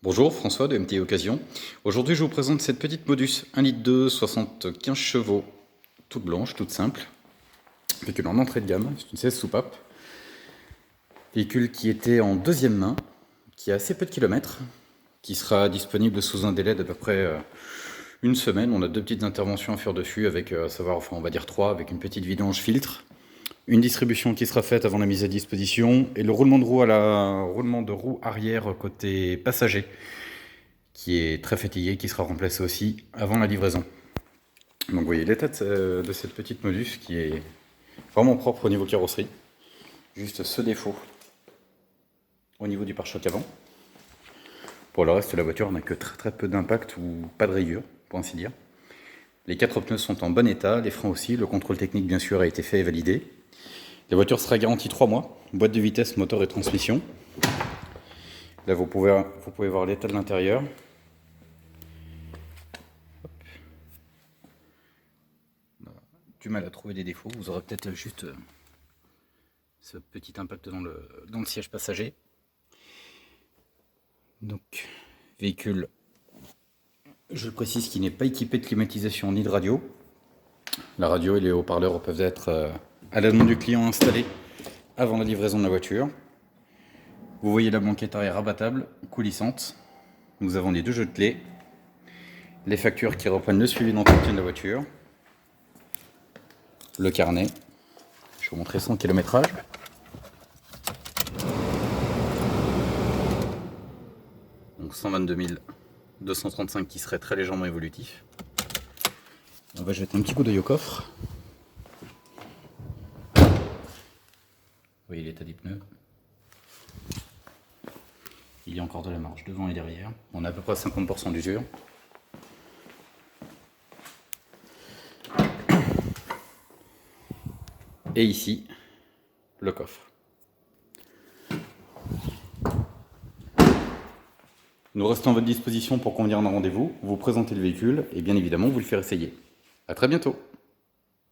Bonjour, François de MT Occasion. Aujourd'hui, je vous présente cette petite Modus 1,2 litre, 75 chevaux, toute blanche, toute simple. Véhicule en entrée de gamme, c'est une 16 soupape. Véhicule qui était en deuxième main, qui a assez peu de kilomètres, qui sera disponible sous un délai d'à peu près une semaine. On a deux petites interventions à faire dessus, avec, on va dire trois, avec une petite vidange filtre. Une distribution qui sera faite avant la mise à disposition et le roulement de roue arrière côté passager qui est très fatigué, qui sera remplacé aussi avant la livraison. Donc vous voyez l'état de cette petite Modus qui est vraiment propre au niveau carrosserie. Juste ce défaut au niveau du pare-choc avant. Pour le reste, la voiture n'a que très peu d'impact ou pas de rayures, pour ainsi dire. Les 4 pneus sont en bon état, les freins aussi, le contrôle technique bien sûr a été fait et validé. La voiture sera garantie 3 mois, boîte de vitesse, moteur et transmission. Là vous pouvez voir l'état de l'intérieur. Du mal à trouver des défauts, vous aurez peut-être juste ce petit impact dans le siège passager. Donc véhicule, je le précise, qui n'est pas équipé de climatisation ni de radio. La radio et les haut-parleurs peuvent être à la demande du client installés avant la livraison de la voiture. Vous voyez la banquette arrière rabattable, coulissante. Nous avons les deux jeux de clés, les factures qui reprennent le suivi d'entretien de la voiture, le carnet. Je vais vous montrer son kilométrage. Donc 122 235 qui serait très légèrement évolutif. On va jeter un petit coup d'œil au coffre. Vous voyez l'état des pneus. Il y a encore de la marge devant et derrière. On a à peu près 50% d'usure. Et ici, le coffre. Nous restons à votre disposition pour convenir d'un rendez-vous, vous présenter le véhicule et bien évidemment vous le faire essayer. À très bientôt.